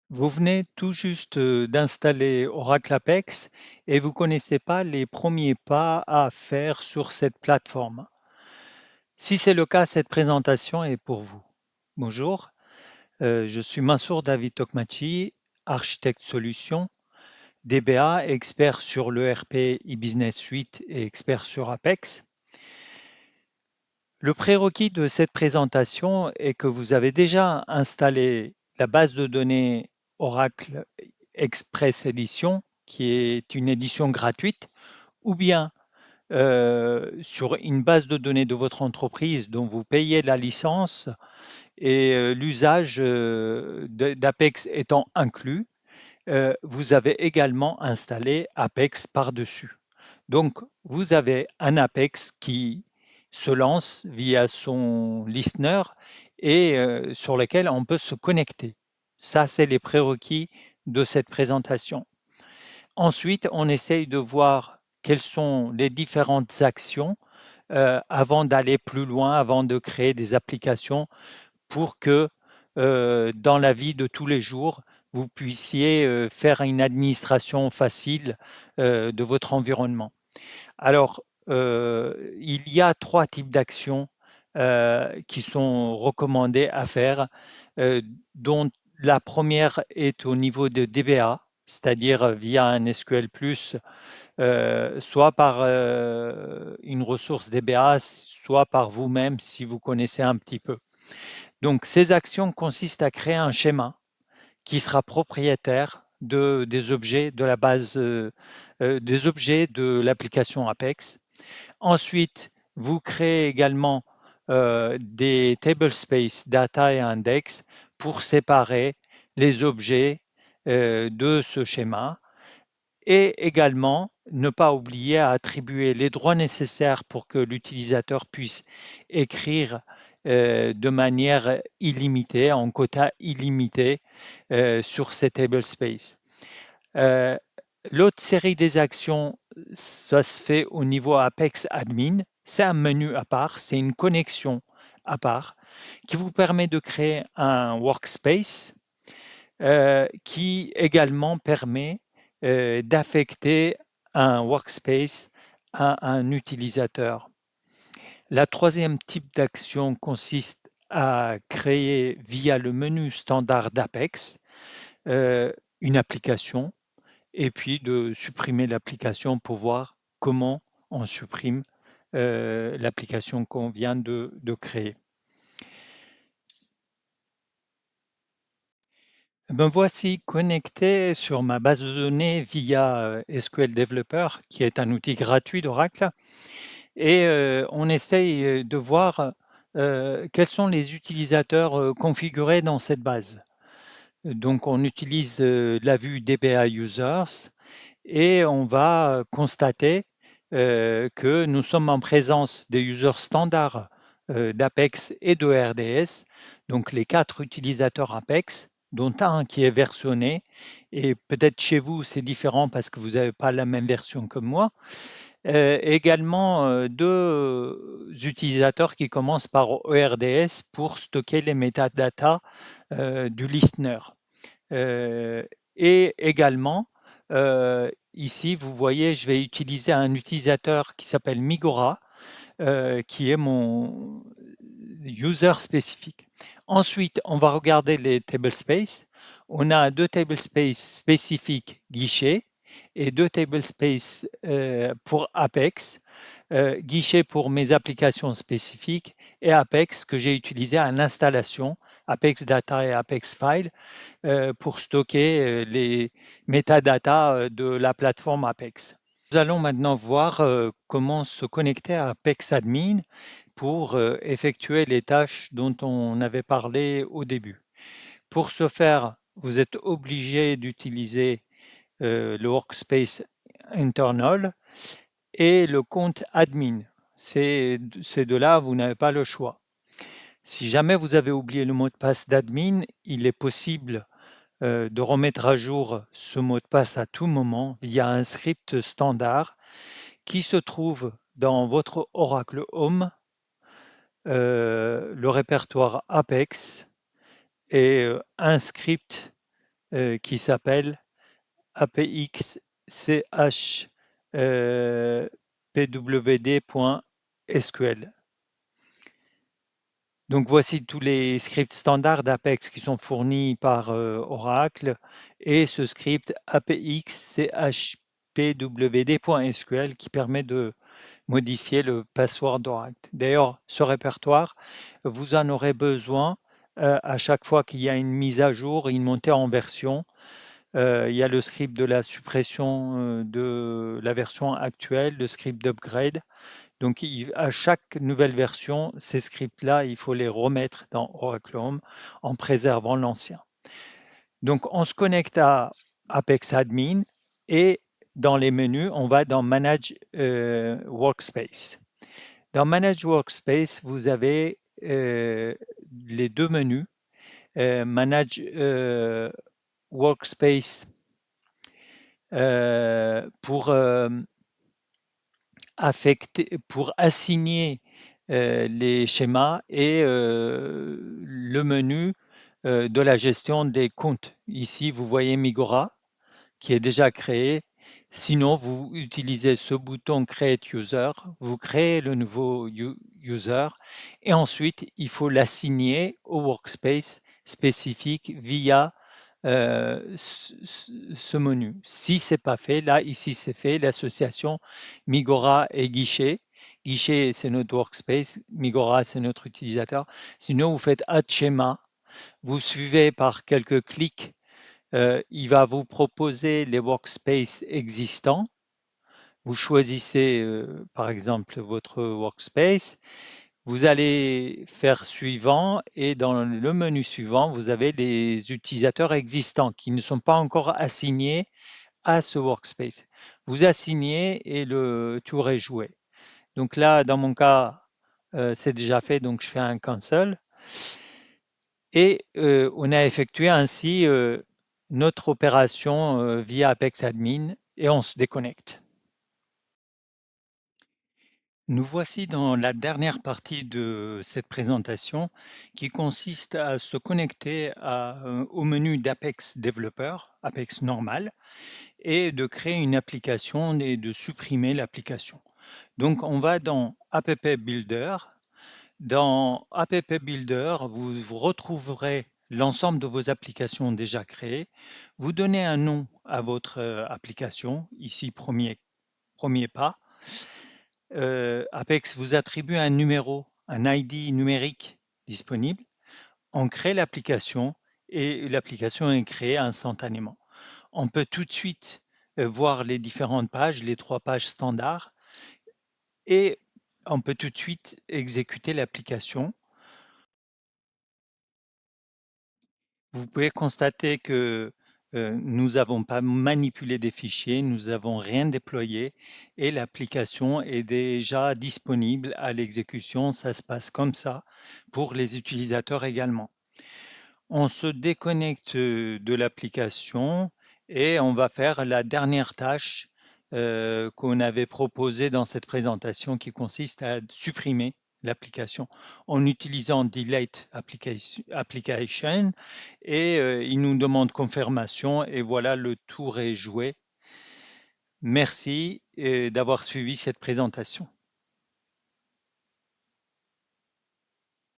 Vous venez tout juste d'installer Oracle Apex et vous connaissez pas les premiers pas à faire sur cette plateforme. Si c'est le cas, cette présentation est pour vous. Bonjour, je suis Mansour David Tokmachi, architecte solution, DBA, expert sur l'ERP e-Business Suite et expert sur Apex. Le prérequis de cette présentation est que vous avez déjà installé la base de données Oracle Express Edition, qui est une édition gratuite, ou bien sur une base de données de votre entreprise dont vous payez la licence et l'usage d'Apex étant inclus, vous avez également installé Apex par-dessus. Donc, vous avez un Apex qui se lance via son listener et sur lequel on peut se connecter. Ça, c'est les prérequis de cette présentation. Ensuite, on essaye de voir quelles sont les différentes actions avant d'aller plus loin, avant de créer des applications pour que dans la vie de tous les jours, vous puissiez faire une administration facile de votre environnement. Alors, il y a 3 types d'actions, qui sont recommandées à faire, heu, dont la première est au niveau de DBA, c'est-à-dire via un SQL+, soit par, une ressource DBA, soit par vous-même si vous connaissez un petit peu. Donc ces actions consistent à créer un schéma qui sera propriétaire des objets de la base, des objets de l'application Apex. Ensuite, vous créez également des table space data et index pour séparer les objets de ce schéma et également ne pas oublier à attribuer les droits nécessaires pour que l'utilisateur puisse écrire de manière illimitée, en quota illimité sur ces table space. Euh, L'autre série des actions, ça se fait au niveau Apex Admin. C'est un menu à part, c'est une connexion à part qui vous permet de créer un workspace qui également permet d'affecter un workspace à un utilisateur. La troisième type d'action consiste à créer via le menu standard d'Apex une application et puis de supprimer l'application pour voir comment on supprime l'application qu'on vient de créer. Me voici connecté sur ma base de données via SQL Developer, qui est un outil gratuit d'Oracle, et on essaye de voir quels sont les utilisateurs configurés dans cette base. Donc on utilise la vue DBA Users et on va constater que nous sommes en présence des users standards d'Apex et de RDS, donc les 4 utilisateurs Apex, dont un qui est versionné, et peut-être chez vous c'est différent parce que vous n'avez pas la même version que moi. Également 2 utilisateurs qui commencent par ERDS pour stocker les métadatas du listener. Heu et également, ici, vous voyez, je vais utiliser un utilisateur qui s'appelle Migora, qui est mon user spécifique. Ensuite, on va regarder les tablespace. On a 2 tablespace spécifiques guichets et 2 tablespace, pour Apex, guichet pour mes applications spécifiques et Apex que j'ai utilisé à l'installation, Apex Data et Apex File, pour stocker les métadatas de la plateforme Apex. Nous allons maintenant voir comment se connecter à Apex Admin pour effectuer les tâches dont on avait parlé au début. Pour ce faire, vous êtes obligé d'utiliser le workspace internal et le compte admin. Ces deux-là, vous n'avez pas le choix. Si jamais vous avez oublié le mot de passe d'admin, il est possible de remettre à jour ce mot de passe à tout moment via un script standard qui se trouve dans votre Oracle Home, le répertoire Apex et un script qui s'appelle apx-ch pwd.sql. Donc voici tous les scripts standards d'Apex qui sont fournis par Oracle et ce script apx-chpwd.sql qui permet de modifier le password d'Oracle. D'ailleurs, ce répertoire, vous en aurez besoin à chaque fois qu'il y a une mise à jour, une montée en version. Il y a le script de la suppression de la version actuelle, le script d'upgrade. Donc, à chaque nouvelle version, ces scripts-là, il faut les remettre dans Oracle Home en préservant l'ancien. Donc, on se connecte à Apex Admin et dans les menus, on va dans Manage Workspace. Dans Manage Workspace, vous avez les deux menus. Manage Workspace pour pour assigner les schémas et le menu de la gestion des comptes. Ici, vous voyez Migora qui est déjà créé. Sinon, vous utilisez ce bouton Create User, vous créez le nouveau user et ensuite, il faut l'assigner au workspace spécifique via ce menu. Si ce n'est pas fait, là, ici, c'est fait, l'association Migora et Guichet. Guichet, c'est notre workspace, Migora, c'est notre utilisateur. Sinon, vous faites Add schéma, vous suivez par quelques clics, il va vous proposer les workspaces existants. Vous choisissez, par exemple, votre workspace. Vous allez faire suivant et dans le menu suivant, vous avez les utilisateurs existants qui ne sont pas encore assignés à ce workspace. Vous assignez et le tour est joué. Donc là, dans mon cas, c'est déjà fait, donc je fais un cancel. Et on a effectué ainsi notre opération via Apex Admin et on se déconnecte. Nous voici dans la dernière partie de cette présentation qui consiste à se connecter au menu d'Apex Developer, Apex normal, et de créer une application et de supprimer l'application. Donc on va dans App Builder. Dans App Builder, vous retrouverez l'ensemble de vos applications déjà créées. Vous donnez un nom à votre application, ici premier pas. Apex vous attribue un numéro, un ID numérique disponible. On crée l'application et l'application est créée instantanément. On peut tout de suite voir les différentes pages, les 3 pages standards, et on peut tout de suite exécuter l'application. Vous pouvez constater que nous n'avons pas manipulé des fichiers, nous n'avons rien déployé et l'application est déjà disponible à l'exécution. Ça se passe comme ça pour les utilisateurs également. On se déconnecte de l'application et on va faire la dernière tâche qu'on avait proposée dans cette présentation qui consiste à supprimer l'application en utilisant Delete Application et il nous demande confirmation et voilà, le tour est joué. Merci d'avoir suivi cette présentation.